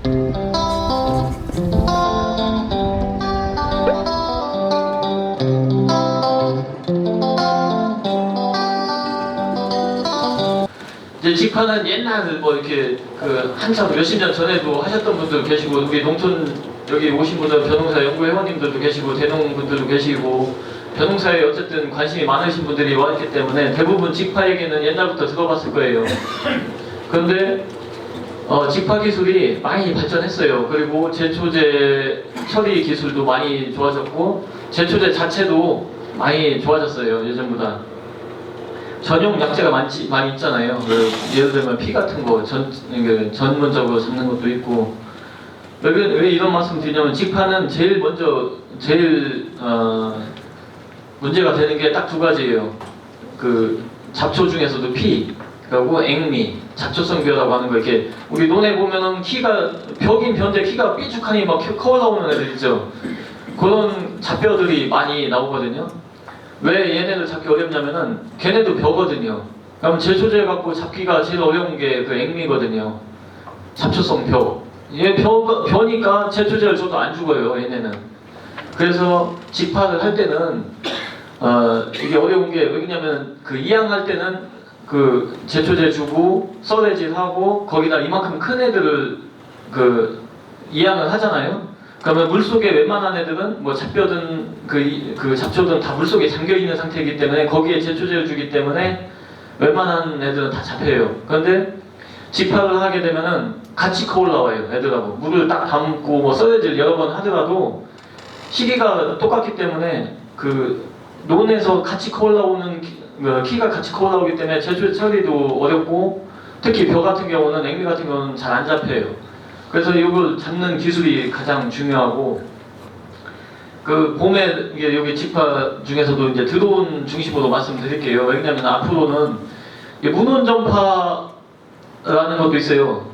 이제 직파는 옛날 뭐 이렇게 한참 몇십 년 전에도 하셨던 분들 계시고, 우리 농촌 여기 오신 분들 벼농사 연구회원님들도 계시고 대농분들도 계시고, 벼농사에 어쨌든 관심이 많으신 분들이 와 있기 때문에 대부분 직파 얘기는 옛날부터 들어봤을 거예요. 그런데 직파 기술이 많이 발전했어요. 그리고 제초제 처리 기술도 많이 좋아졌고, 제초제 자체도 많이 좋아졌어요, 예전보다. 전용 약재가 많이 있잖아요. 예를 들면 피 같은 거 전문적으로 잡는 것도 있고. 왜 이런 말씀 드리냐면, 직파는 제일 문제가 되는 게 딱 두 가지예요. 잡초 중에서도 피, 그리고 앵미, 잡초성 벼라고 하는 거. 이렇게 우리 논에 보면은 키가 벽인 벼인데 키가 삐죽하니 막 커 올라오는 애들 있죠. 그런 잡벼들이 많이 나오거든요. 왜 얘네들 잡기 어렵냐면은 걔네도 벼거든요. 그럼 제초제 갖고 잡기가 제일 어려운 게 앵미거든요. 잡초성 벼. 얘 벼니까 제초제를 줘도 안 죽어요, 얘네는. 그래서 직파를 할 때는 이게 어려운 게, 왜냐면 이양할 때는 제초제 주고 썰애질하고 거기다 이만큼 큰 애들을 이양을 하잖아요. 그러면 물속에 웬만한 애들은 뭐 잡뼈든 잡초든 다 물속에 잠겨있는 상태이기 때문에 거기에 제초제를 주기 때문에 웬만한 애들은 다 잡혀요. 그런데 직파를 하게 되면은 같이 커 올라와요, 애들하고. 물을 딱 담고 뭐 썰애질 여러 번 하더라도 시기가 똑같기 때문에 논에서 같이 커 올라오는 키가 같이 커 올라오기 때문에 제초제 처리도 어렵고, 특히 벼 같은 경우는, 앵미 같은 경우는 잘 안 잡혀요. 그래서 이걸 잡는 기술이 가장 중요하고, 봄에 여기 직파 중에서도 이제 드론 중심으로 말씀드릴게요. 왜냐면 앞으로는 문혼전파라는 것도 있어요.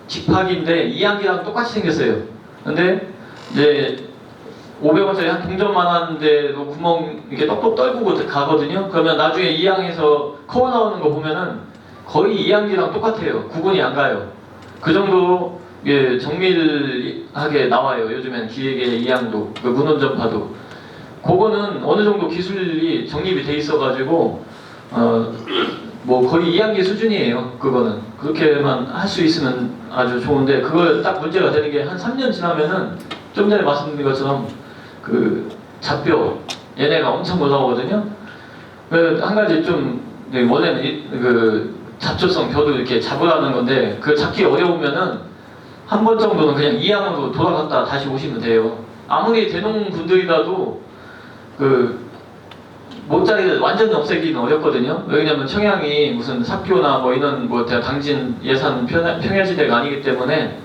직파기인데 이양기랑 똑같이 생겼어요. 근데 이제 500원짜리 한 동전만한 데로 구멍 이렇게 똑똑 떨구고 가거든요. 그러면 나중에 이양에서 커 나오는 거 보면은 거의 이양기랑 똑같아요. 구분이 안 가요. 그 정도로 정밀하게 나와요. 요즘엔 기획의 이양도, 문혼전파도. 그거는 어느 정도 기술이 정립이 돼 있어가지고 뭐 거의 이양기 수준이에요. 그거는 그렇게만 할 수 있으면 아주 좋은데, 그걸 딱 문제가 되는 게 한 3년 지나면은 좀 전에 말씀드린 것처럼 잡뼈 얘네가 엄청 올라오거든요. 한 가지 좀 원래는 잡초성 벼도 이렇게 잡으라는 건데, 잡기 어려우면은 한 번 정도는 그냥 이양으로 돌아갔다 다시 오시면 돼요. 아무리 대농분들이라도 못자리를 완전히 없애기는 어렵거든요. 왜냐면 청양이 무슨 삽교나 뭐 이런 당진 예산 평야지대가 아니기 때문에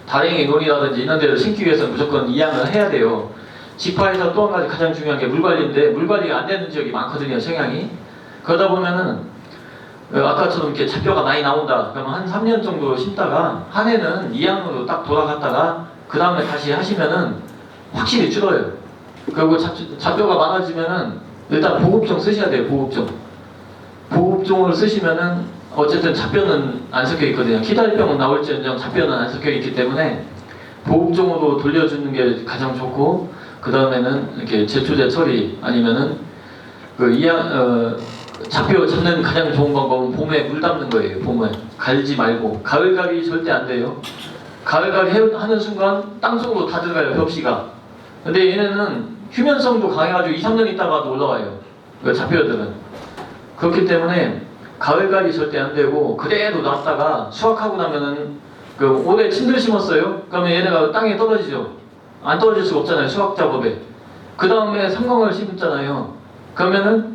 다랭이 논이라든지 이런 데를 심기 위해서는 무조건 이양을 해야 돼요. 직파에서 또 한 가지 가장 중요한 게 물관리인데, 물관리가 안 되는 지역이 많거든요, 청양이. 그러다 보면은 아까처럼 이렇게 잡뼈가 많이 나온다. 그러면 한 3년 정도 심다가 한 해는 이양으로 딱 돌아갔다가 그 다음에 다시 하시면은 확실히 줄어요. 그리고 잡뼈가 많아지면은 일단 보급종 쓰셔야 돼요. 보급종을 쓰시면은 어쨌든 잡뼈는 안 섞여 있거든요. 키달병은 나올지언정 잡뼈는 안 섞여 있기 때문에 보급종으로 돌려주는 게 가장 좋고, 그 다음에는 이렇게 제초제 처리 아니면은 잡뼈 잡는 가장 좋은 방법은 봄에 물 담는 거예요. 봄에 갈지 말고. 가을갈이 절대 안 돼요. 가을갈이 하는 순간 땅속으로 다 들어가요, 벽시가. 근데 얘네는 휴면성도 강해가지고 2, 3년 있다가도 올라와요, 잡뼈들은. 그렇기 때문에 가을갈이 절대 안 되고, 그대로 놨다가 수확하고 나면은 올해 친들 심었어요? 그러면 얘네가 땅에 떨어지죠. 안 떨어질 수가 없잖아요, 수확 작업에. 그 다음에 삼광을 심었잖아요. 그러면은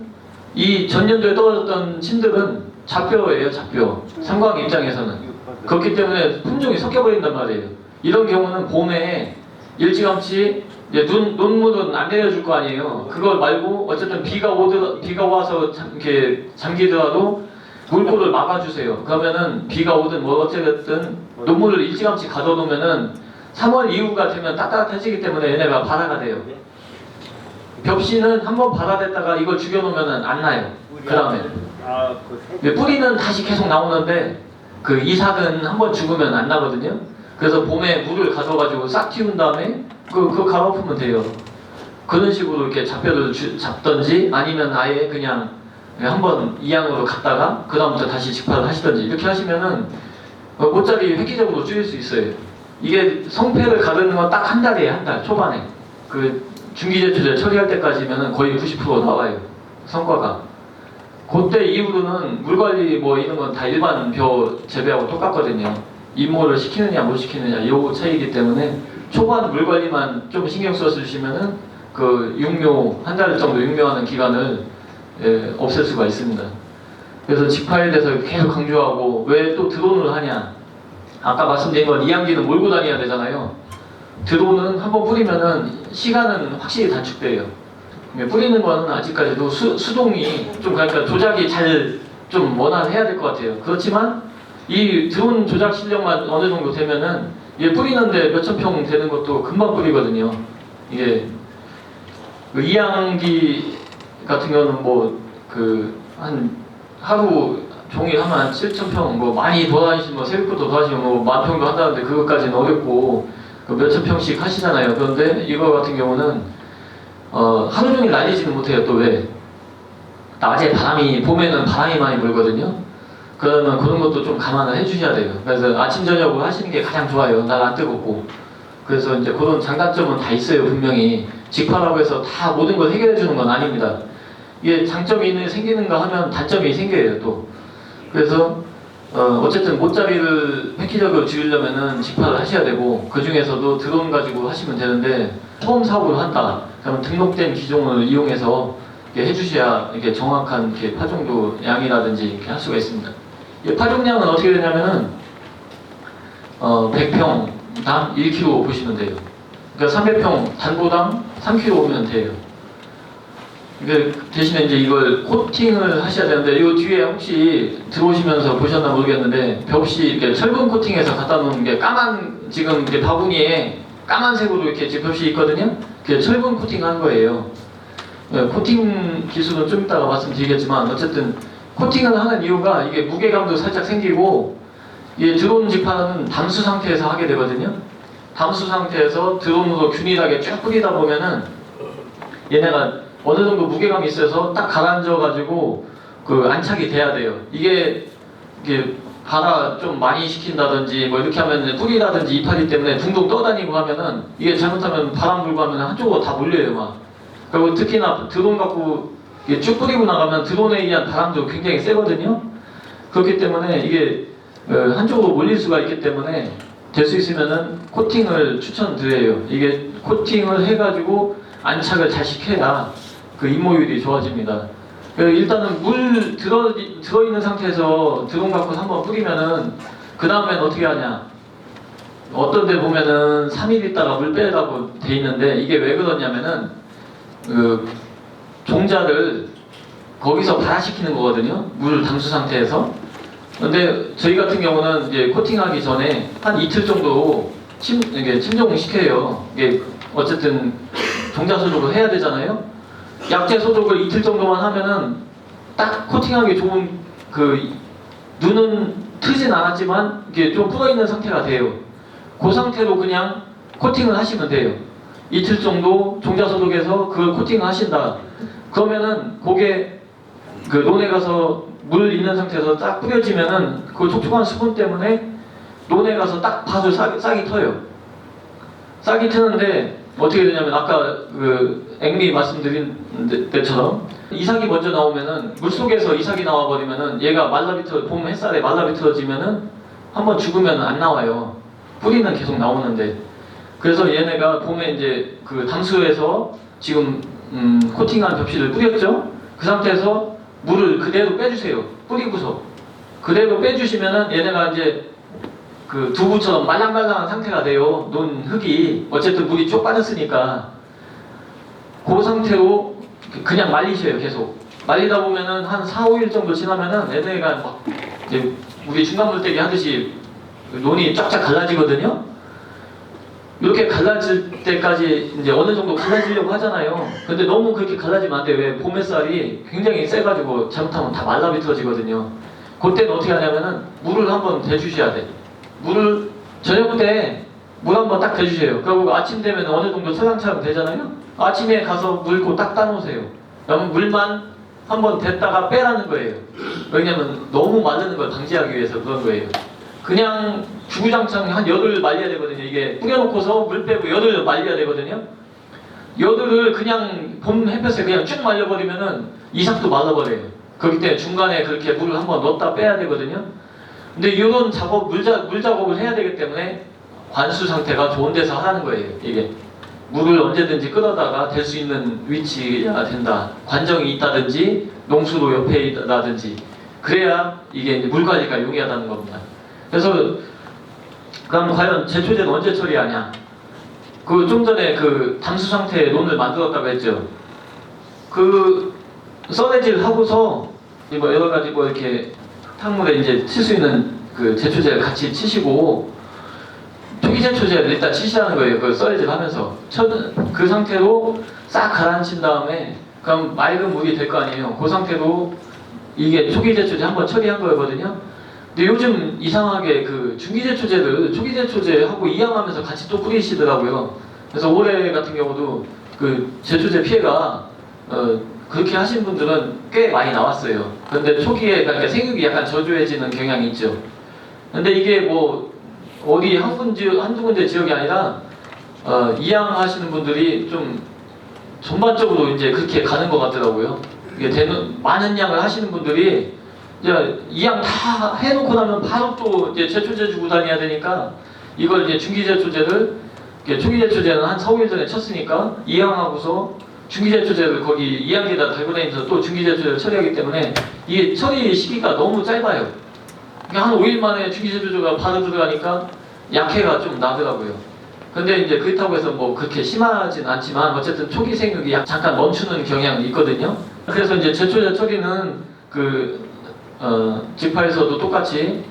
이 전년도에 떨어졌던 침들은 잡뼈예요, 잡뼈. 삼광 입장에서는. 그렇기 때문에 품종이 섞여버린단 말이에요. 이런 경우는 봄에 일찌감치 논물은 안 내려줄 거 아니에요. 그걸 말고 어쨌든 비가 와서 이렇게 잠기더라도 물꼬를 막아주세요. 그러면은 비가 오든 뭐 어쨌든 논물을 일찌감치 가둬놓으면은 3월 이후가 되면 따뜻해지기 때문에 얘네가 발화가 돼요. 벽씨는 한번 발화됐다가 이걸 죽여놓으면 안 나요. 그 다음에 뿌리는 다시 계속 나오는데 이삭은 한번 죽으면 안 나거든요. 그래서 봄에 물을 가져가지고 싹 틔운 다음에 그거 갈아엎으면 돼요. 그런 식으로 이렇게 잡혀를 잡던지 아니면 아예 그냥 한번 이양으로 갔다가 그 다음부터 다시 직파를 하시던지 이렇게 하시면은 모짜리 획기적으로 줄일 수 있어요. 이게 성패를 가르는 건 딱 한 달이에요. 한 달 초반에 그 중기제초제 처리할 때까지면은 거의 90% 나와요. 성과가. 그때 이후로는 물관리 뭐 이런 건 다 일반 벼 재배하고 똑같거든요. 임모를 시키느냐 못 시키느냐 요 차이기 때문에 초반 물관리만 좀 신경 써주시면은 그 육묘 한 달 정도 육묘하는 기간을 없앨 수가 있습니다. 그래서 직파에 대해서 계속 강조하고 왜 또 드론을 하냐? 아까 말씀드린 건 이양기는 몰고 다녀야 되잖아요. 드론은 한번 뿌리면은 시간은 확실히 단축돼요. 뿌리는 거는 아직까지도 수동이 좀 그러니까 조작이 잘 좀 원활해야 될 것 같아요. 그렇지만 이 드론 조작 실력만 어느 정도 되면은 이게 뿌리는데 몇천 평 되는 것도 금방 뿌리거든요. 이게 그 이양기 같은 경우는 뭐 그 한 하루 종일 하면 한 7,000평 뭐 많이 돌아다니시면 뭐 새벽부터 돌아다니시면 뭐 10,000평도 한다는데 그것까지는 어렵고 그 몇천 평씩 하시잖아요. 그런데 이거 같은 경우는 하루 종일 날리지는 못해요. 또 왜? 낮에 봄에는 바람이 많이 불거든요. 그러면 그런 것도 좀 감안을 해주셔야 돼요. 그래서 아침 저녁으로 하시는 게 가장 좋아요. 날 안 뜨겁고. 그래서 이제 그런 장단점은 다 있어요. 분명히 직파라고 해서 다 모든 걸 해결해 주는 건 아닙니다. 이게 장점이 생기는가 하면 단점이 생겨요 또. 그래서 어쨌든 모짜리를 획기적으로 줄이려면은 직파를 하셔야 되고 그 중에서도 드론 가지고 하시면 되는데 처음 사업을 한다. 그러면 등록된 기종을 이용해서 이렇게 해주셔야 이게 정확한 이렇게 파종도 양이라든지 이렇게 할 수가 있습니다. 이 파종량은 어떻게 되냐면은 100평당 1kg 보시면 돼요. 그러니까 300평 단보당 3kg 오면 돼요. 대신에 이제 이걸 코팅을 하셔야 되는데 이 뒤에 혹시 들어오시면서 보셨나 모르겠는데 벽시 이렇게 철분 코팅해서 갖다 놓은 게 까만 지금 이제 바구니에 까만색으로 이렇게 지금 벽시 있거든요. 그게 철분 코팅한 거예요. 코팅 기술은 좀 이따가 말씀드리겠지만 어쨌든 코팅을 하는 이유가 이게 무게감도 살짝 생기고 이게 드론 직파는 담수 상태에서 하게 되거든요. 담수 상태에서 드론으로 균일하게 쭉 뿌리다 보면은 얘네가 어느 정도 무게감이 있어서 딱 가라앉아 가지고 그 안착이 돼야 돼요. 이게 발화 좀 많이 시킨다든지 뭐 이렇게 하면 뿌리라든지 이파리 때문에 둥둥 떠다니고 하면은 이게 잘못하면 바람 불고 하면 한쪽으로 다 몰려요 막. 그리고 특히나 드론 갖고 쭉 뿌리고 나가면 드론에 의한 바람도 굉장히 세거든요. 그렇기 때문에 이게 한쪽으로 몰릴 수가 있기 때문에 될 수 있으면은 코팅을 추천드려요. 이게 코팅을 해가지고 안착을 잘 시켜야 그 임모율이 좋아집니다. 일단은 물 들어있는 상태에서 드론 갖고 한번 뿌리면은 그 다음엔 어떻게 하냐? 어떤 데 보면은 3일 있다가 물 빼라고 돼 있는데 이게 왜 그러냐면은 그 종자를 거기서 발화시키는 거거든요. 물 담수 상태에서. 근데 저희 같은 경우는 이제 코팅하기 전에 한 이틀 정도 침종을 시켜요. 이게 어쨌든 종자 소독을 해야 되잖아요. 약재 소독을 이틀 정도만 하면은 딱 코팅하기 좋은 그 눈은 트진 않았지만 이게 좀 풀어 있는 상태가 돼요. 그 상태로 그냥 코팅을 하시면 돼요. 이틀 정도 종자 소독해서 그걸 코팅을 하신다. 그러면은 그게 그 논에 가서 물 있는 상태에서 딱 뿌려지면은 그 촉촉한 수분 때문에 논에 가서 딱 봐도 싹이 터요. 싹이 트는데 어떻게 되냐면 아까 그 앵미 말씀드린 때처럼 이삭이 먼저 나오면은 물속에서 이삭이 나와버리면은 얘가 봄 햇살에 말라비틀어지면은 한번 죽으면 안 나와요. 뿌리는 계속 나오는데. 그래서 얘네가 봄에 이제 그 담수에서 지금 코팅한 접시를 뿌렸죠. 그 상태에서 물을 그대로 빼주세요. 뿌리고서 그대로 빼주시면은 얘네가 이제 그 두부처럼 말랑말랑한 상태가 돼요. 논 흙이 어쨌든 물이 쭉 빠졌으니까 그 상태로 그냥 말리셔요. 계속 말리다 보면은 한 4, 5일 정도 지나면은 얘네가 막 이제 우리 중간물떼기 하듯이 논이 쫙쫙 갈라지거든요. 이렇게 갈라질 때까지 이제 어느 정도 갈라지려고 하잖아요. 근데 너무 그렇게 갈라지면 안 돼요. 왜? 봄 햇살이 굉장히 세가지고 잘못하면 다 말라비틀어지거든요. 그때는 어떻게 하냐면은 물을 한번 대주셔야 돼. 물을 저녁 때 물 한번 딱 대주세요. 그리고 아침 되면 어느 정도 소량처럼 되잖아요. 아침에 가서 물 딱 따놓으세요. 그러면 물만 한번 댔다가 빼라는 거예요. 왜냐면 너무 마르는 걸 방지하기 위해서 그런 거예요. 그냥 주구장창 한 여덟 말려야 되거든요. 이게 뿌려놓고서 물 빼고 여덟 말려야 되거든요. 여덟을 그냥 봄 햇볕에 그냥 쭉 말려버리면은 이삭도 말라버려요. 그렇기 때문에 중간에 그렇게 물을 한번 넣었다 빼야 되거든요. 근데 이런 작업, 물 작업을 해야 되기 때문에 관수 상태가 좋은 데서 하라는 거예요. 이게 물을 언제든지 끌어다가 댈 수 있는 위치가 된다. 관정이 있다든지 농수로 옆에 있다든지 그래야 이게 이제 물 관리가 용이하다는 겁니다. 그래서 그럼 과연 제초제는 언제 처리하냐? 그 좀 전에 그 담수 상태의 논을 만들었다고 했죠. 그 써내질 하고서 뭐 여러 가지 뭐 이렇게 탕물에 이제 칠 수 있는 그 제초제를 같이 치시고 초기 제초제를 일단 치시라는 거예요. 그 써내질 하면서 그 상태로 싹 가라앉힌 다음에 그럼 맑은 물이 될 거 아니에요. 그 상태로 이게 초기 제초제 한번 처리한 거거든요. 근데 요즘 이상하게 그 중기제초제를 초기제초제하고 이양하면서 같이 또 뿌리시더라고요. 그래서 올해 같은 경우도 그 제초제 피해가 그렇게 하신 분들은 꽤 많이 나왔어요. 그런데 초기에 그러니까 생육이 약간 저조해지는 경향이 있죠. 근데 이게 뭐 어디 한두 군데 지역이 아니라 이양하시는 분들이 좀 전반적으로 이제 그렇게 가는 것 같더라고요. 이게 많은 양을 하시는 분들이 이제 이양 다 해놓고 나면 바로 또 이제 제초제 주고 다녀야 되니까 이걸 이제 중기제초제를 초기제초제는 한 4, 5일 전에 쳤으니까 이양하고서 중기제초제를 거기 이양기에다 달고 다니면서 또 중기제초제를 처리하기 때문에 이게 처리 시기가 너무 짧아요. 한 5일 만에 중기제초제가 바로 들어가니까 약해가 좀 나더라고요. 근데 이제 그렇다고 해서 뭐 그렇게 심하진 않지만 어쨌든 초기 생육이 잠깐 멈추는 경향이 있거든요. 그래서 이제 제초제 처리는 직파에서도 똑같이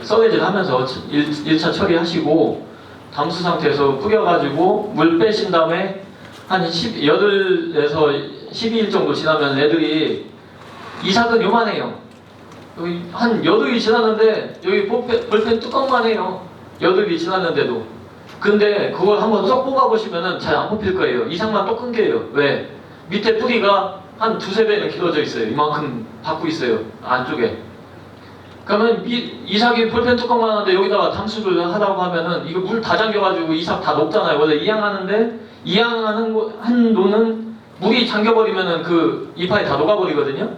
써내질 하면서 1차 처리하시고 담수 상태에서 뿌려가지고 물 빼신 다음에 한 8에서 12일 정도 지나면 애들이 이삭은 요만해요. 여기 한 8일이 지났는데 여기 볼펜 뚜껑만 해요. 8일이 지났는데도. 근데 그걸 한번 쏙 뽑아보시면은 잘 안 뽑힐 거예요. 이삭만 또 끊겨요. 왜? 밑에 뿌리가 한 2~3배는 길어져 있어요. 이만큼 받고 있어요. 안쪽에. 그러면 이삭이 볼펜 뚜껑만 하는데 여기다가 담수를 하라고 하면은 이거 물 다 잠겨가지고 이삭 다 녹잖아요. 원래 이양하는데 한 논은 물이 잠겨버리면은 그 이파에 다 녹아버리거든요.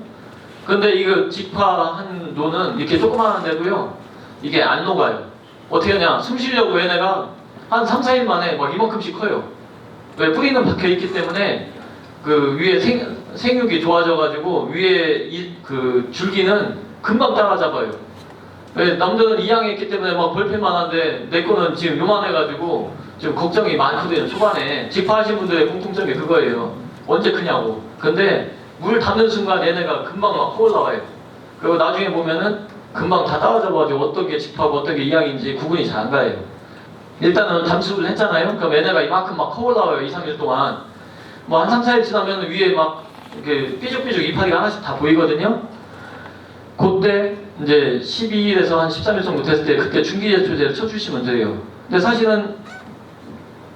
근데 이거 직파한 논은 이렇게 조그마한데도요 이게 안 녹아요. 어떻게 하냐? 숨 쉬려고 얘네가 한 3~4일 만에 막 이만큼씩 커요. 왜? 뿌리는 박혀있기 때문에 그 위에 생육이 좋아져가지고 위에 그 줄기는 금방 따라잡아요. 왜? 남들은 이양했기 때문에 막 볼펜만 한데 내 거는 지금 요만해가지고 지금 걱정이 많거든요. 초반에 직파하신 분들의 공통점이 그거예요. 언제 크냐고. 근데 물 닿는 순간 얘네가 금방 막 올라와요. 그리고 나중에 보면은 금방 다 따라잡아가지고 어떤 게 직파고 어떤 게 이양인지 구분이 잘 안 가요. 일단은 담수를 했잖아요. 그럼 얘네가 이만큼 막 올라와요. 2~3일 동안. 뭐 한 3~4일 지나면 위에 막 이렇게 삐죽삐죽 이파리가 하나씩 다 보이거든요. 그때 이제 12일에서 한 13일 정도 됐을 때 그때 중기제초제를 쳐주시면 돼요. 근데 사실은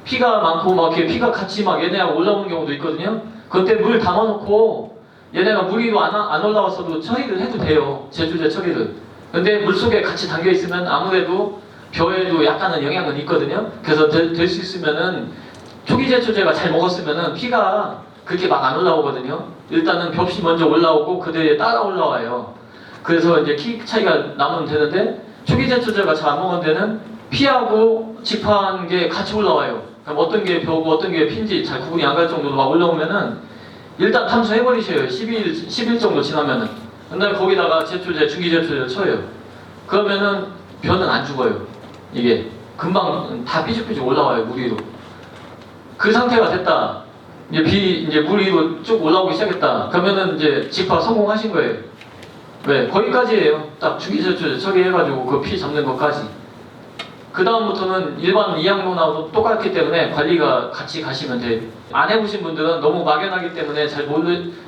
피가 많고 막 이렇게 피가 같이 막 얘네하고 올라오는 경우도 있거든요. 그때 물 담아놓고 얘네가 물 위로 안 올라왔어도 처리를 해도 돼요. 제초제 처리를. 근데 물속에 같이 담겨 있으면 아무래도 벼에도 약간은 영향은 있거든요. 그래서 될 수 있으면은 초기 제초제가 잘 먹었으면은 피가 그렇게 막 안 올라오거든요. 일단은 벼피 먼저 올라오고 그대에 따라 올라와요. 그래서 이제 키 차이가 나면 되는데 초기 제초제가 잘 안 먹은 데는 피하고 직파한 게 같이 올라와요. 그럼 어떤 게 벼고 어떤 게 피인지 잘 구분이 안 갈 정도로 막 올라오면은 일단 탐수해버리셔요. 10일 정도 지나면은. 근데 거기다가 제초제, 중기제초제를 쳐요. 그러면은 벼는 안 죽어요. 이게 금방 다 삐죽삐죽 올라와요. 물 위로. 그 상태가 됐다. 이제 물 위로 쭉 올라오기 시작했다. 그러면은 이제 직파 성공하신 거예요. 왜? 거기까지예요. 딱 중기제초제 처리해가지고 그 피 잡는 것까지. 그 다음부터는 일반 이양론하고 똑같기 때문에 관리가 같이 가시면 돼요. 안 해보신 분들은 너무 막연하기 때문에 잘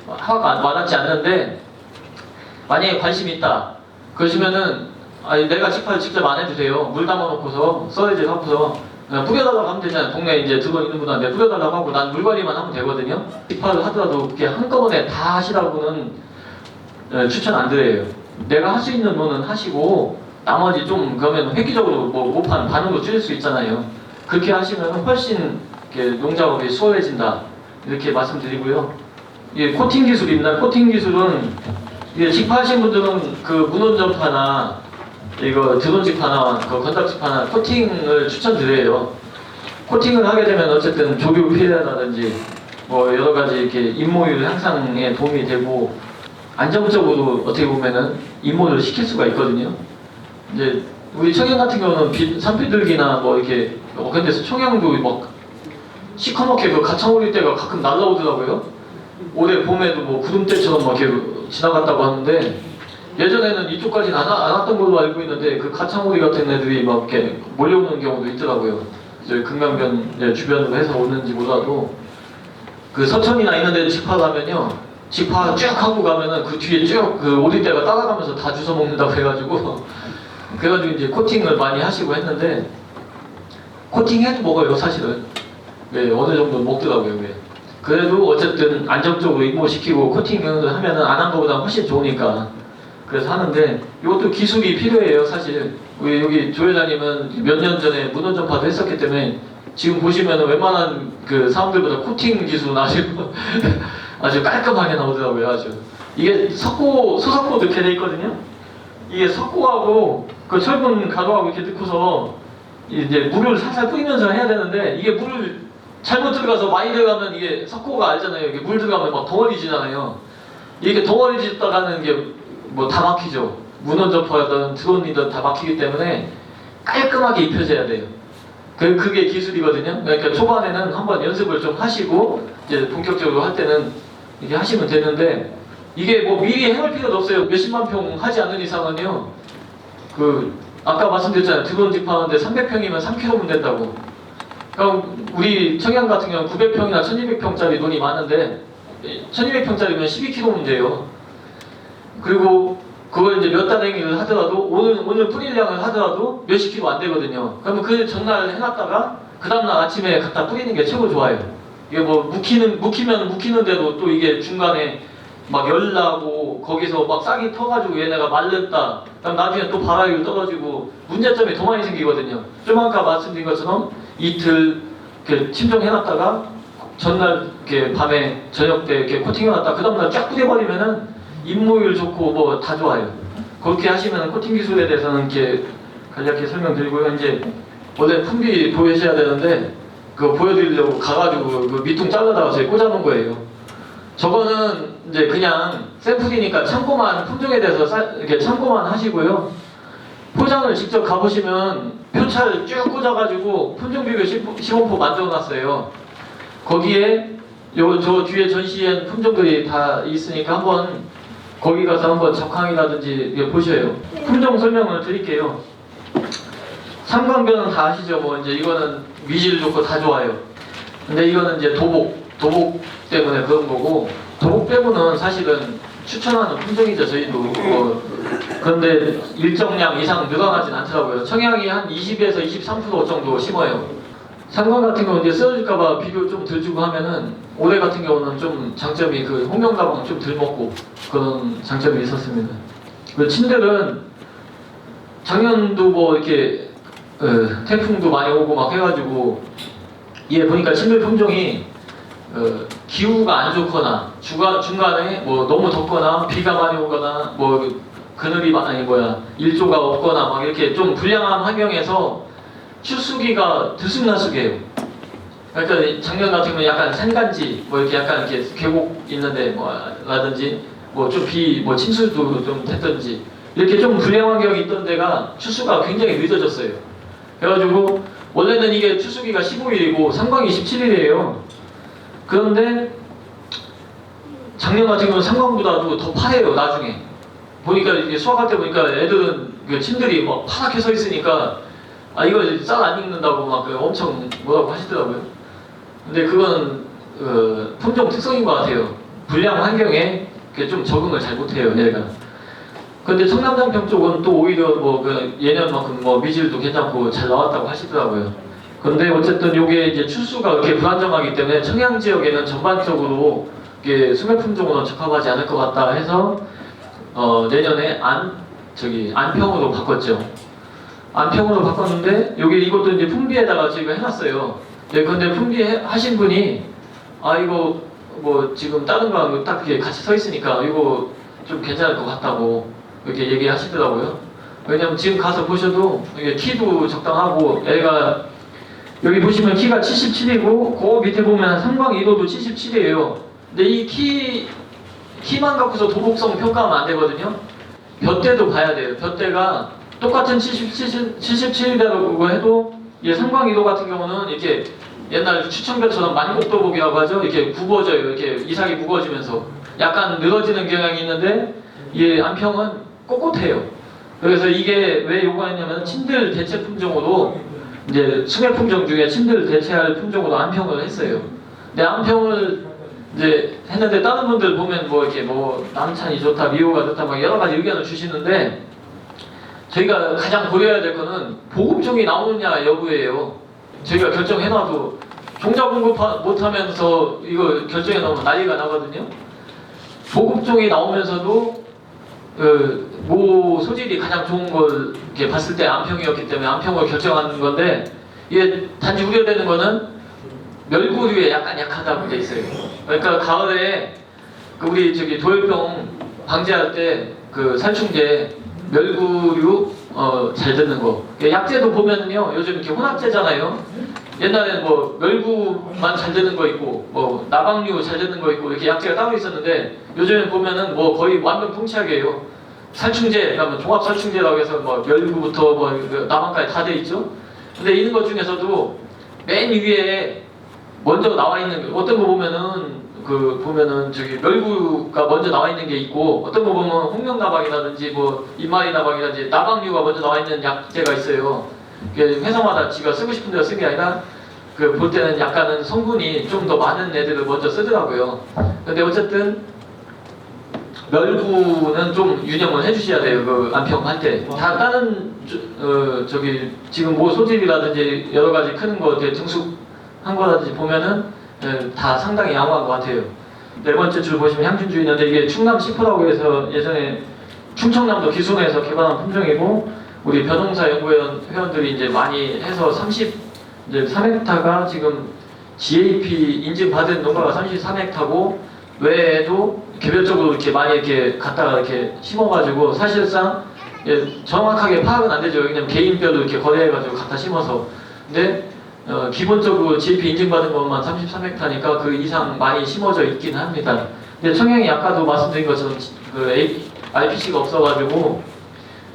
화가 와닿지 않는데 만약에 관심이 있다 그러시면은 아니 내가 직파를 직접 안 해도 돼요. 물 담아놓고서 써야지 하고서 그냥 뿌려달라고 하면 되잖아요. 동네에 이제 들어 있는 분한테 뿌려달라고 하고 난 물 관리만 하면 되거든요. 직파를 하더라도 그렇게 한꺼번에 다 하시라고는 추천 안 드려요. 내가 할 수 있는 거는 하시고 나머지 좀 그러면 획기적으로 뭐 모판 반응도 줄일 수 있잖아요. 그렇게 하시면 훨씬 이렇게 농작업이 수월해진다 이렇게 말씀드리고요. 이 코팅 기술입니다. 코팅 기술은 이게 직파하신 분들은 그 문온전파나 이거 드론직파나 그 건담직파나 코팅을 추천드려요. 코팅을 하게 되면 어쨌든 조교 피해라든지 뭐 여러 가지 이렇게 잎모율 향상에 도움이 되고 안정적으로 어떻게 보면은 잎모를 시킬 수가 있거든요. 이제 우리 청양 같은 경우는 산비둘기나 뭐 이렇게 근데 청양도 막 시커멓게 그 가창오릴 때가 가끔 날라오더라고요. 올해 봄에도 뭐 구름대처럼 막 이렇게 지나갔다고 하는데 예전에는 이쪽까지는 안 왔던 걸로 알고 있는데 그 가창오리 같은 애들이 막 이렇게 몰려오는 경우도 있더라고요. 이제 금강변 주변으로 해서 오는지 몰라도 그 서천이나 이런 데 직파 가면요. 직파 쭉 하고 가면은 그 뒤에 쭉 그 오리떼가 따라가면서 다 주워 먹는다고 해가지고 그래가지고 이제 코팅을 많이 하시고 했는데 코팅해도 먹어요 사실은. 네, 어느 정도 먹더라고요. 네. 그래도 어쨌든 안정적으로 입모시키고 코팅을 하면은 안 한 것보다 훨씬 좋으니까 그래서 하는데 이것도 기술이 필요해요 사실. 우리 여기 조 회장님은 몇 년 전에 문헌전파도 했었기 때문에 지금 보시면은 웬만한 그 사람들보다 코팅 기술은 아주 깔끔하게 나오더라고요. 아주 이게 소석고 넣게 돼 있거든요. 이게 석고하고 그 철분 가루하고 이렇게 넣고서 이제 물을 살살 뿌리면서 해야 되는데 이게 물을 잘못 들어가서 많이 들어가면 이게 석고가 알잖아요. 이게 물 들어가면 막 덩어리지잖아요. 이게 덩어리지다가는 게 뭐 다 막히죠. 문헌전파든 드론이든 다 막히기 때문에 깔끔하게 입혀져야 돼요. 그게 기술이거든요. 그러니까 초반에는 한번 연습을 좀 하시고 이제 본격적으로 할 때는 이렇게 하시면 되는데 이게 뭐 미리 해볼 필요도 없어요. 몇십만 평 하지 않는 이상은요. 그 아까 말씀드렸잖아요. 드론 직파하는데 300평이면 3kg면 된다고. 그럼 우리 청양 같은 경우는 900평이나 1200평짜리 논이 많은데 1200평짜리면 12kg면 돼요. 그리고 그걸 이제 몇 달 행위를 하더라도 오늘 뿌릴 양을 하더라도 몇십 킬로 안 되거든요. 그러면 그 전날 해놨다가 그 다음날 아침에 갖다 뿌리는 게 최고 좋아요. 이게 뭐 묵히면 묵히는데도 또 이게 중간에 막 열나고 거기서 막 싹이 터가지고 얘네가 말렸다. 그럼 나중에 또 바람이 떨어지고 문제점이 더 많이 생기거든요. 좀 아까 말씀드린 것처럼 이틀 이렇게 침정해놨다가 전날 이렇게 밤에 저녁 때 이렇게 코팅해놨다 그 다음날 쫙 뿌려버리면은 잎모율 좋고 뭐 다 좋아요. 그렇게 하시면 코팅 기술에 대해서는 이렇게 간략히 설명드리고요. 이제 원래 품비 보여주셔야 되는데 그거 보여드리려고 가가지고 그 밑둥 잘라다가 저희 꽂아놓은 거예요. 저거는 이제 그냥 샘플이니까 참고만 품종에 대해서 이렇게 참고만 하시고요. 포장을 직접 가보시면 표차를 쭉 꽂아가지고 품종 비교 시범포 만들어놨어요. 거기에 저 뒤에 전시한 품종들이 다 있으니까 한번 거기 가서 한번 작황이라든지 보셔요. 품종 설명을 드릴게요. 삼광변은 다 아시죠? 뭐 이제 이거는 미질 좋고 다 좋아요. 근데 이거는 이제 도복 때문에 그런 거고 도복 빼고는 사실은 추천하는 품종이죠 저희도. 그런데 일정량 이상 늘어나진 않더라고요. 청양이 한 20에서 23% 정도 심어요. 상관 같은 경우는 이제 쓰러질까봐 비료 좀 덜 주고 하면은 올해 같은 경우는 좀 장점이 그 홍명가방 좀 덜 먹고 그런 장점이 있었습니다. 그 친들은 작년도 뭐 이렇게 태풍도 많이 오고 막 해가지고 얘 보니까 친들 품종이 기후가 안 좋거나 중간에 뭐 너무 덥거나 비가 많이 오거나 뭐 그늘이 일조가 없거나 막 이렇게 좀 불량한 환경에서 추수기가 들쑥날쑥해요. 그러니까 작년 같은 경우는 약간 산간지 뭐 이렇게 약간 이렇게 계곡 있는데 뭐라든지 뭐 좀 뭐 침수도 좀 됐든지 이렇게 좀 불량 환경이 있던 데가 추수가 굉장히 늦어졌어요. 그래가지고 원래는 이게 추수기가 15일이고 상광이 17일이에요. 그런데 작년 같은 경우는 상광보다도 더 파래요. 나중에 보니까 이게 수확할 때 보니까 애들은 그 침들이 막 파랗게 서 있으니까 아 이거 쌀 안 익는다고 막 엄청 뭐라고 하시더라고요. 근데 그건 품종 특성인 것 같아요. 불량 환경에 좀 적응을 잘 못해요 얘가. 근데 청남장평 쪽은 또 오히려 그 예년만큼 미질도 괜찮고 잘 나왔다고 하시더라고요. 근데 어쨌든 요게 이제 출수가 그렇게 불안정하기 때문에 청양 지역에는 전반적으로 이게 수매 품종으로 적합하지 않을 것 같다 해서 내년에 안평으로 바꿨죠. 안평으로 바꿨는데 이것도 이제 품비에다가 저희가 해놨어요. 네, 근데 품비 하신 분이 이거 지금 다른 거하고 딱 이렇게 같이 서 있으니까 이거 좀 괜찮을 것 같다고 이렇게 얘기하시더라고요. 왜냐면 지금 가서 보셔도 이게 키도 적당하고 애가 여기 보시면 키가 77이고 그 밑에 보면 삼광이도도 77이에요. 근데 이 키만 갖고서 도복성 평가하면 안 되거든요. 볏대도 봐야 돼요. 볏대가 똑같은 77이라고 해도 이 삼광이도 같은 경우는 이렇게 옛날 추천별처럼 만곡도복이라고 하죠. 이렇게 굽어져요. 이렇게 이삭이 굽어지면서 약간 늘어지는 경향이 있는데 이 안평은 꼿꼿해요. 그래서 이게 왜 요구했냐면 친들 대체 품종으로 이제 수매 품종 중에 친들 대체할 품종으로 안평을 했어요. 근데 안평을 이제 했는데 다른 분들 보면 이렇게 남찬이 좋다, 미호가 좋다 막 여러 가지 의견을 주시는데 저희가 가장 고려해야 될 거는 보급종이 나오느냐 여부예요. 저희가 결정해놔도 종자 공급 못하면서 이거 결정해놓으면 난리가 나거든요. 보급종이 나오면서도 모 소질이 가장 좋은 걸 이렇게 봤을 때 안평이었기 때문에 안평을 결정하는 건데 이게 단지 우려되는 거는 멸구류에 약간 약하다고 돼 있어요. 그러니까 가을에 우리 도열병 방지할 때 살충제 멸구류 잘 듣는 거. 약재도 보면요 요즘 이렇게 혼합제잖아요. 옛날에는 멸구만 잘 되는 거 있고 나방류 잘 되는 거 있고 이렇게 약재가 따로 있었는데 요즘에 보면은 거의 완전 풍착이에요. 살충제, 그러면 종합 살충제라고 해서 멸구부터 나방까지 다 돼 있죠. 근데 이런 것 중에서도 맨 위에 먼저 나와 있는 어떤 거 보면은 멸구가 먼저 나와 있는 게 있고 어떤 거 보면 홍명나방이라든지 입마리 나방이라든지 나방류가 먼저 나와 있는 약재가 있어요. 회사마다 지가 쓰고 싶은 대로 쓴 게 아니라 볼 때는 약간은 성분이 좀 더 많은 애들을 먼저 쓰더라고요. 근데 어쨌든 멸구는 좀 유념을 해주셔야 돼요. 안평 할 때. 다 다른 지금 소질이라든지 여러 가지 크는 거 등숙한 거라든지 보면은 다 상당히 양호한 것 같아요. 네 번째 줄 보시면 향진주 있는데 이게 충남 시포라고 해서 예전에 충청남도 기순에서 개발한 품종이고 우리 벼농사 연구원 회원들이 이제 많이 해서 33헥타가 지금 GAP 인증받은 농가가 33헥타고 외에도 개별적으로 이렇게 많이 이렇게 갖다가 이렇게 심어가지고 사실상 정확하게 파악은 안 되죠. 왜냐면 개인별로 이렇게 거래해가지고 갖다 심어서. 근데 기본적으로 GAP 인증받은 것만 33헥타니까 그 이상 많이 심어져 있긴 합니다. 근데 청양이 아까도 말씀드린 것처럼 RPC가 없어가지고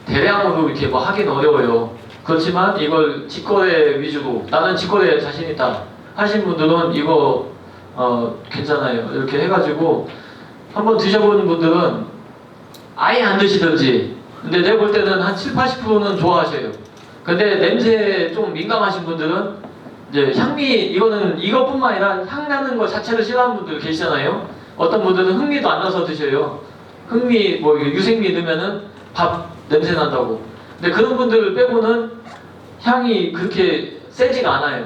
대량으로 이렇게 하긴 어려워요. 그렇지만 이걸 직거래 위주로 나는 직거래에 자신 있다 하신 분들은 이거 괜찮아요. 이렇게 해가지고 한번 드셔보는 분들은 아예 안 드시든지 근데 내가 볼 때는 한 70~80%는 좋아하셔요. 근데 냄새에 좀 민감하신 분들은 이제 이것뿐만 아니라 향 나는 거 자체를 싫어하는 분들 계시잖아요. 어떤 분들은 흑미도 안 넣어서 드셔요. 흑미 유생미 넣으면은 밥 냄새 난다고. 근데 그런 분들을 빼고는 향이 그렇게 세지가 않아요.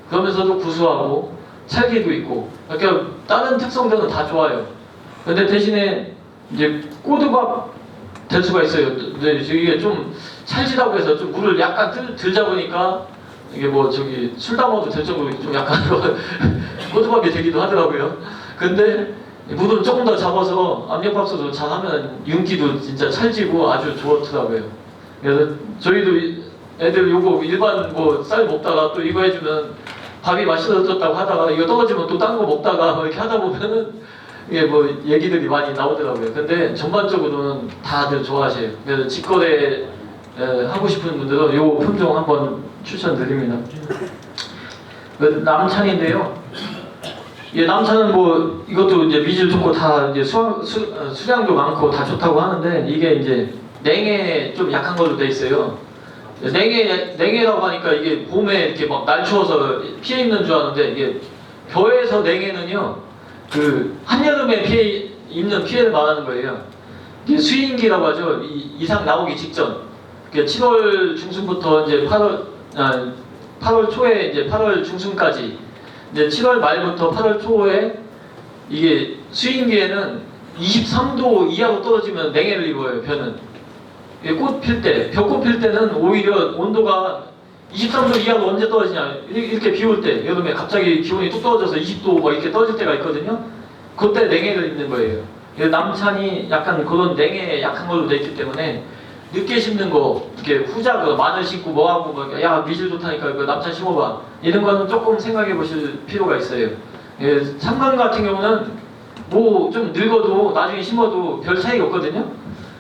그러면서도 구수하고 찰기도 있고. 그러니까 다른 특성들은 다 좋아요. 근데 대신에 이제 꼬드밥 될 수가 있어요. 근데 이게 좀 찰지다고 해서 좀 물을 약간 들자 보니까 이게 술 담아도 될 정도로 좀 약간 꼬드밥이 되기도 하더라고요. 근데 물을 조금 더 잡아서 압력밥솥으로 잘하면 윤기도 진짜 찰지고 아주 좋더라고요. 그래서 저희도 애들 요거 일반 쌀 먹다가 또 이거 해주면 밥이 맛있어졌다고 하다가 이거 떨어지면 또 딴 거 먹다가 이렇게 하다 보면은 이게 얘기들이 많이 나오더라고요. 근데 전반적으로는 다들 좋아하세요. 그래서 직거래 하고 싶은 분들은 요 품종 한번 추천드립니다. 남찬인데요. 남찬은 이것도 이제 미질 좋고 다 이제 수량도 많고 다 좋다고 하는데 이게 이제 냉해 좀 약한 걸로 돼 있어요. 냉해라고 하니까 이게 봄에 이렇게 날 추워서 피해 입는 줄 아는데 이게 벼에서 냉해는요 한여름에 입는 피해를 말하는 거예요. 이게 수인기라고 하죠. 이상 나오기 직전. 그러니까 7월 중순부터 이제 8월 초에 이제 8월 중순까지 이제 7월 말부터 8월 초에 이게 수인기에는 23도 이하로 떨어지면 냉해를 입어요. 벼는. 꽃 필 때, 벼꽃 필 때는 오히려 온도가 23도 이하로 언제 떨어지냐, 이렇게 비 올 때, 여름에 갑자기 기온이 뚝 떨어져서 20도 뭐 이렇게 떨어질 때가 있거든요. 그때 냉해를 입는 거예요. 남산이 약간 그런 냉해에 약한 걸로 돼 있기 때문에 늦게 심는 거, 이렇게 후작, 마늘 심고 뭐하고, 뭐, 야, 미질 좋다니까 그 남산 심어봐. 이런 거는 조금 생각해 보실 필요가 있어요. 삼강 같은 경우는 뭐 좀 늙어도 나중에 심어도 별 차이가 없거든요.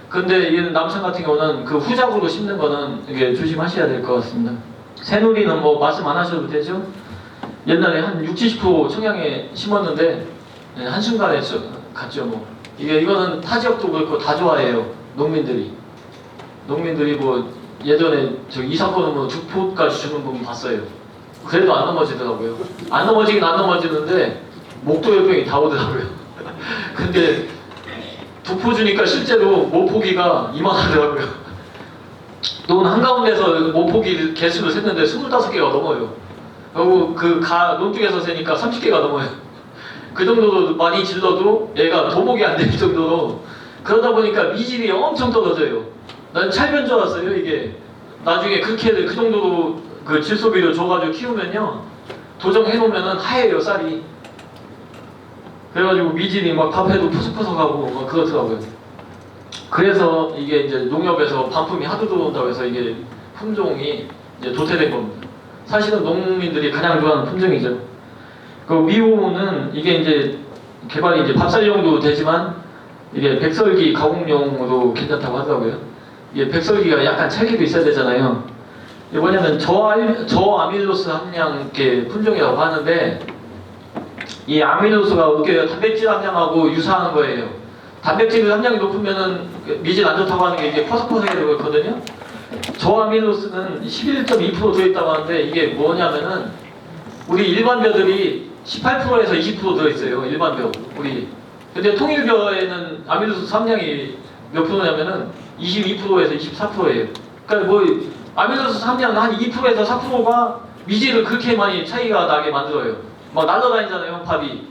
근데 이 남산 같은 경우는 그 후작으로 심는 거는 이게 조심하셔야 될 것 같습니다. 새누리는 뭐 말씀 안 하셔도 되죠? 옛날에 한 60~70% 청양에 심었는데 한순간에 갔죠 뭐. 이거는 타 지역도 그렇고 다 좋아해요. 농민들이 뭐 예전에 저 2~3%는 뭐 2%까지 주는 분 봤어요. 그래도 안 넘어지더라고요. 안 넘어지긴 안 넘어지는데 목도열병이 다 오더라고요. 근데 2% 주니까 실제로 모포기가 이만하더라고요. 논 한가운데서 모포기 개수를 셌는데 25개가 넘어요. 그리고 논 쪽에서 세니까 30개가 넘어요. 그 정도로 많이 질러도 얘가 도목이 안 될 정도로, 그러다 보니까 미질이 엄청 떨어져요. 난 찰변 줄 알았어요. 이게 나중에 그렇게 그 정도로 그 질소비료 줘가지고 키우면요, 도정해 놓으면은 하얘요 쌀이. 그래가지고 미질이 막 밥해도 푸석푸석하고 막 그렇더라고요. 그래서 이게 이제 농협에서 반품이 하도 들어온다고 해서 이게 품종이 이제 도태된 겁니다. 사실은 농민들이 가장 좋아하는 품종이죠. 그 미호는 이게 이제 개발이 이제 밥살용도 되지만 이게 백설기 가공용으로 괜찮다고 하더라고요. 이게 백설기가 약간 찰기도 있어야 되잖아요. 이게 뭐냐면 저아밀로스 함량 이렇게 품종이라고 하는데, 이 아밀로스가 어떻게 단백질 함량하고 유사한 거예요. 단백질 함량이 높으면은 미질 안 좋다고 하는 게 이게 퍼석퍼석이 되고 있거든요. 저아밀로스는 11.2% 들어있다고 하는데, 이게 뭐냐면은 우리 일반 벼들이 18%에서 20% 들어있어요. 일반 벼 우리. 근데 통일벼에는 아밀로스 함량이 몇 프로냐면은 22%에서 24%예요. 그러니까 뭐 아밀로스 함량 한 2%에서 4%가 미질을 그렇게 많이 차이가 나게 만들어요. 막 날아다니잖아요, 밥이.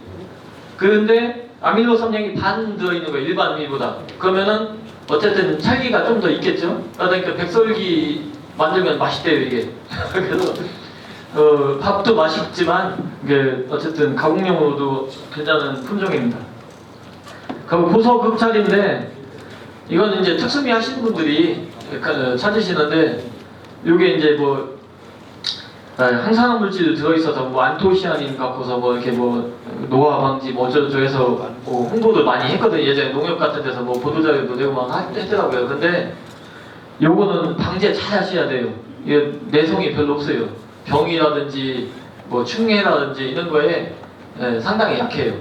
그런데 아밀로스 함량이 반 들어있는 거예요, 일반 밀보다. 그러면은 어쨌든 찰기가 좀 더 있겠죠. 그러니까 백설기 만들면 맛있대요, 이게. 그래서 밥도 맛있지만 이게 어쨌든 가공용으로도 괜찮은 품종입니다. 그리고 보석흑찰인데, 이건 이제 특수미 하시는 분들이 찾으시는데, 이게 이제 뭐 항산화 물질 들어있어서 뭐 안토시아닌 갖고서 뭐 이렇게 뭐 노화 방지 뭐 어쩌고저쩌고 해서 뭐 홍보를 많이 했거든요. 예전에 농협 같은 데서 뭐 보도자료도 내고 막 했더라고요. 근데 요거는 방제 잘 하셔야 돼요. 이게 내성이 별로 없어요. 병이라든지 뭐 충해라든지 이런 거에 상당히 약해요.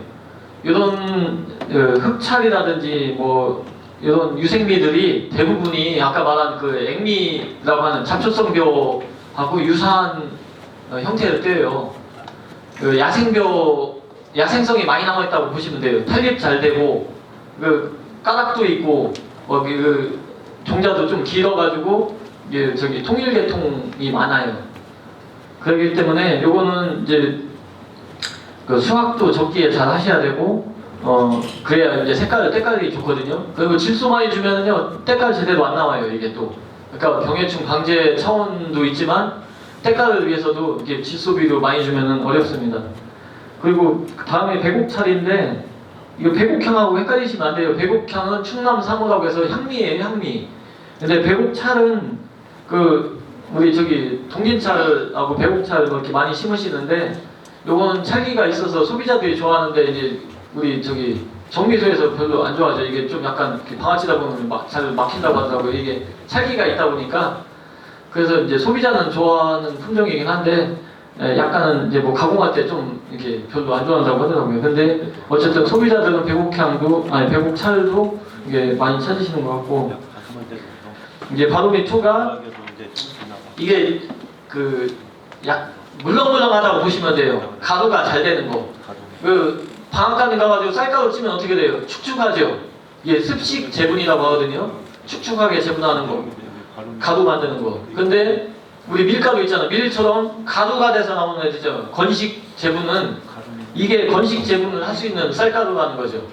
이런 흑찰이라든지 뭐 이런 유생미들이 대부분이 아까 말한 그 액미라고 하는 잡초성벼하고 유사한 형태를 떼요. 그 야생성이 많이 남아있다고 보시면 돼요. 탄립 잘 되고 그 까닥도 있고 그 종자도 좀 길어가지고 이게 저기 통일계통이 많아요. 그렇기 때문에 요거는 이제 그 수확도 적기에 잘 하셔야 되고 그래야 이제 때깔이 좋거든요. 그리고 질소 많이 주면은요 때깔 제대로 안 나와요. 이게 또 그러니까 병해충 방제 차원도 있지만 때깔을 위해서도 이게 질소비료 많이 주면은 어렵습니다. 그리고 다음에 백옥찰인데, 이거 백옥향하고 헷갈리시면 안 돼요. 백옥향은 충남 사모라고 해서 향미예요, 향미. 근데 백옥찰은 그 우리 저기 동진찰하고 백옥찰 이렇게 많이 심으시는데, 요거는 찰기가 있어서 소비자들이 좋아하는데 이제 우리 저기 정미소에서 별로 안 좋아하죠. 이게 좀 약간 방아치다 보면 잘 막힌다고 하더라고요. 이게 찰기가 있다 보니까. 그래서 이제 소비자는 좋아하는 품종이긴 한데 약간은 이제 뭐 가공할 때 좀 이렇게 별로 안 좋아한다고 하더라고요. 근데 어쨌든 소비자들은 백옥찰도 이게 많이 찾으시는 것 같고, 이제 바로미2가 이게 그 물렁물렁하다고 보시면 돼요. 가루가 잘 되는 거. 그 방앗간에 가가지고 쌀가루 찌면 어떻게 돼요? 축축하죠. 이게 습식 제분이라고 하거든요. 축축하게 제분하는 거, 가루 만드는 거. 근데 우리 밀가루 있잖아. 밀처럼 가루가 돼서 나오는 애들죠. 건식 제분은 이게 건식 제분을 할 수 있는 쌀가루라는 거죠.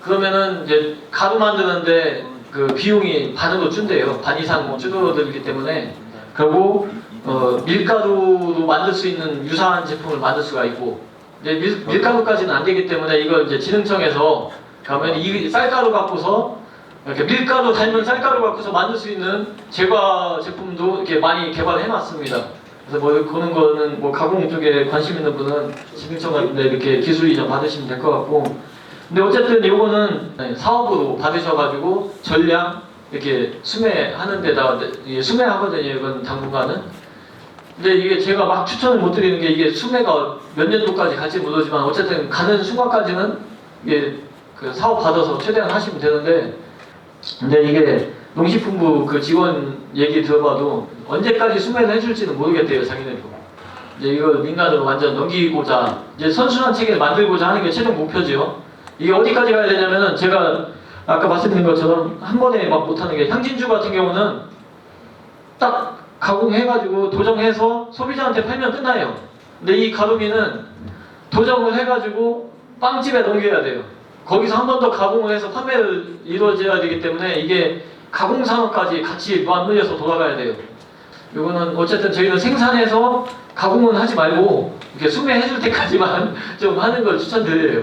그러면은 이제 가루 만드는데 그 비용이 반으로 준대요. 반 이상 줄어들기 때문에. 그리고 밀가루로 만들 수 있는 유사한 제품을 만들 수가 있고, 이제 밀가루까지는 안 되기 때문에 이걸 이제 진흥청에서 가면 이 쌀가루 갖고서 이렇게 밀가루 닮은 쌀가루 갖고서 만들 수 있는 제과 제품도 이렇게 많이 개발해 놨습니다. 그래서 뭐 그런 거는 뭐 가공 쪽에 관심 있는 분은 진흥청 같은데 이렇게 기술 이전 받으시면 될 것 같고, 근데 어쨌든 이거는 사업으로 받으셔가지고 전량 이렇게 수매하는 데다가 수매하거든요. 이건 당분간은. 근데 이게 제가 막 추천을 못 드리는 게 이게 수매가 몇 년도까지 갈지 모르지만 어쨌든 가는 순간까지는 이게 그 사업 받아서 최대한 하시면 되는데, 근데 이게 농식품부 그 직원 얘기 들어봐도 언제까지 수매를 해줄지는 모르겠대요, 자기네도. 이제 이걸 민간으로 완전 넘기고자 이제 선순환 체계를 만들고자 하는 게 최종 목표지요. 이게 어디까지 가야 되냐면은 제가 아까 말씀드린 것처럼 한 번에 막 못하는 게 향진주 같은 경우는 딱 가공해가지고 도정해서 소비자한테 팔면 끝나요. 근데 이 가루미는 도정을 해가지고 빵집에 넘겨야 돼요. 거기서 한 번 더 가공을 해서 판매를 이루어져야 되기 때문에 이게 가공산업까지 같이 맞물려서 돌아가야 돼요. 이거는 어쨌든 저희는 생산해서 가공은 하지 말고 이렇게 수매해줄 때까지만 좀 하는 걸 추천드려요.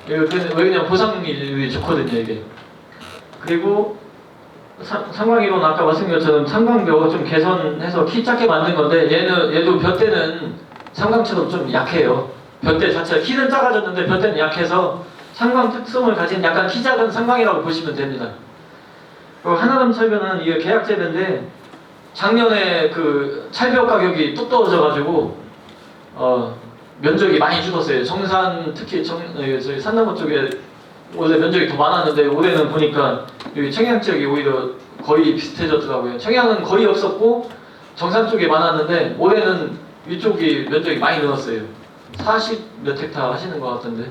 왜냐면 보상률이 좋거든요, 이게. 그리고 상광이론 아까 말씀드린 것처럼 상광벽 좀 개선해서 키 작게 만든 건데 얘도 벼대는 상광처럼 좀 약해요. 벼대 자체가 키는 작아졌는데 벼대는 약해서 상광 특성을 가진 약간 키 작은 상광이라고 보시면 됩니다. 그리고 한아름 찰벽은 이게 계약 재배인데 작년에 그 찰벽 가격이 뚝 떨어져가지고 면적이 많이 줄었어요. 정산 특히 저희 산나무 쪽에 원래 면적이 더 많았는데 올해는 보니까 여기 청양 지역이 오히려 거의 비슷해졌더라고요. 청양은 거의 없었고 정산 쪽에 많았는데 올해는 위쪽이 면적이 많이 늘었어요. 40몇 헥타 하시는 것 같은데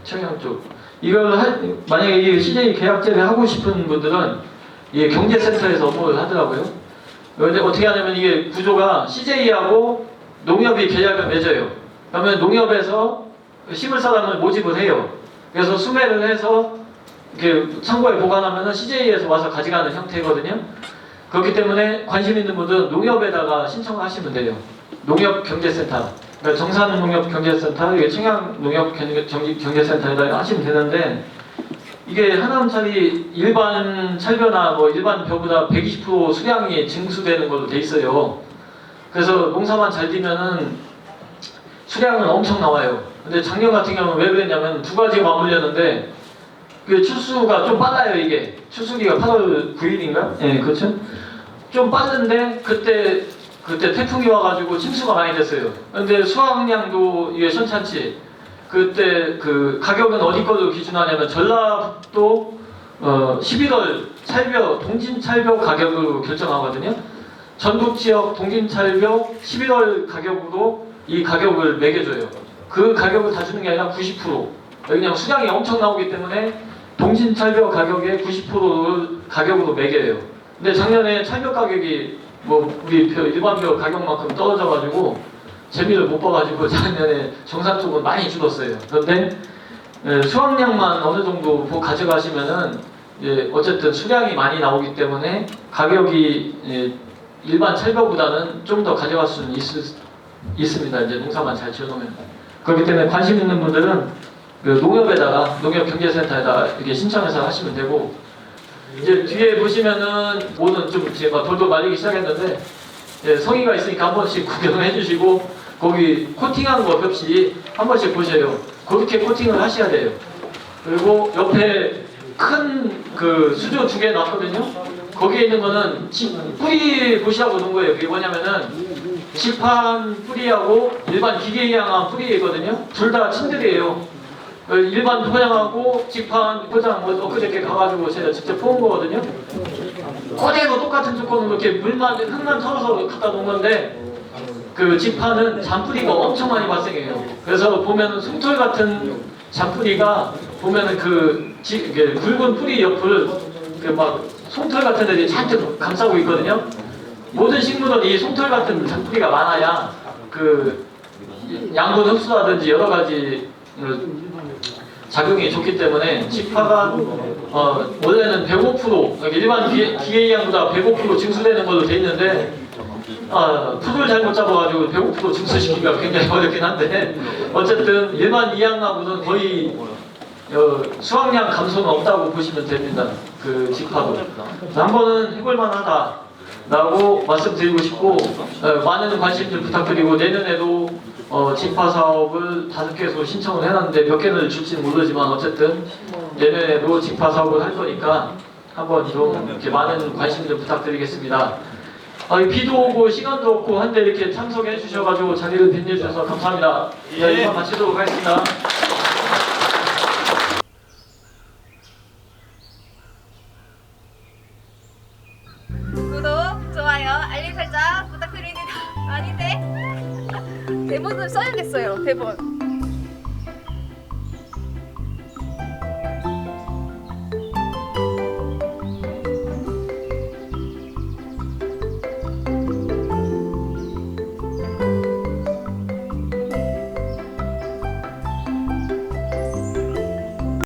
청양 쪽. 이걸 만약에 이 CJ 계약 재배 하고 싶은 분들은 이 경제센터에서 업무를 하더라고요. 근데 어떻게 하냐면 이게 구조가 CJ하고 농협이 계약을 맺어요. 그러면 농협에서 심을 사람을 모집을 해요. 그래서 수매를 해서 이렇게 창고에 보관하면 CJ에서 와서 가져가는 형태거든요. 그렇기 때문에 관심 있는 분들은 농협에다가 신청을 하시면 돼요. 농협경제센터, 그러니까 정산농협경제센터, 이게 청양농협경제센터에다 하시면 되는데, 이게 한아름찰이 일반 찰벼나 뭐 일반 벼보다 120% 수량이 증수되는 걸로 돼 있어요. 그래서 농사만 잘 되면은 수량은 엄청 나와요. 근데 작년 같은 경우는 왜 그랬냐면 두 가지가 맞물렸는데, 그 출수가 좀 빨라요. 이게 출수기가 8월 9일인가? 예, 그렇죠. 좀 빠른데 그때 태풍이 와가지고 침수가 많이 됐어요. 근데 수확량도 이게 시원찮지. 그때 그 가격은 어디 걸로 기준하냐면 전라북도 11월 찰벼 동진 찰벼 가격으로 결정하거든요. 전북 지역 동진 찰벼 11월 가격으로 이 가격을 매겨줘요. 그 가격을 다 주는 게 아니라 90%. 왜냐면 수량이 엄청 나오기 때문에 동진 찰벼 가격의 90%를 가격으로 매겨요. 근데 작년에 찰벼 가격이 뭐 우리 일반 벼 가격만큼 떨어져가지고 재미를 못 봐가지고 작년에 정산 쪽은 많이 줄었어요. 그런데 수확량만 어느 정도 가져가시면은 어쨌든 수량이 많이 나오기 때문에 가격이 일반 찰벼보다는 좀 더 가져갈 수는 있습니다. 이제 농사만 잘 지어놓으면. 그렇기 때문에 관심 있는 분들은 그 농협에다가 농협경제센터에다 이렇게 신청해서 하시면 되고, 이제 뒤에 보시면은 뭐는 좀 제가 돌돌 말리기 시작했는데 성의가 있으니까 한 번씩 구경해 주시고 거기 코팅한 거 없이 한 번씩 보세요. 그렇게 코팅을 하셔야 돼요. 그리고 옆에 큰 그 수조 2개 놨거든요. 거기에 있는 거는 뿌리 보시라고 놓은 거예요. 그게 뭐냐면은 지판 뿌리하고 일반 기계향한 뿌리거든요. 둘 다 친들이에요. 일반 포장하고 직판 포장 엊그저께 가가지고 제가 직접 포온 거거든요. 그대로 똑같은 조건으로 이렇게 흙만 털어서 갖다 놓은 건데 그 직판은 잔뿌리가 엄청 많이 발생해요. 그래서 보면은 솜털 같은 잔뿌리가 보면은 그 이게 굵은 뿌리 옆을 그 막 솜털 같은 애들이 잔뜩 감싸고 있거든요. 모든 식물은 이 솜털 같은 뿌리가 많아야 그 양분 흡수라든지 여러 가지 작용이 좋기 때문에 지파가 원래는 105% 일반 DA양보다 105% 증수되는 걸로 돼 있는데 풀을 잘못 잡아가지고 105% 증수시키기가 굉장히 어렵긴 한데 어쨌든 일반 이양나무는 거의 수확량 감소는 없다고 보시면 됩니다. 그 지파도 한 번은 해볼만하다라고 말씀드리고 싶고 많은 관심 좀 부탁드리고 내년에도 지파 사업을 5개소 신청을 해놨는데 몇 개를 줄지는 모르지만 어쨌든 내년에도 지파 사업을 할 거니까 한번 좀 이렇게 많은 관심 좀 부탁드리겠습니다. 비도 오고 시간도 없고 한데 이렇게 참석해 주셔가지고 자리를 빛내주셔서 감사합니다. 네, 이만 마치도록 하겠습니다. 구독, 좋아요, 알림 설정 부탁드립니다. 아닌데? 대본을 써야겠어요, 대본.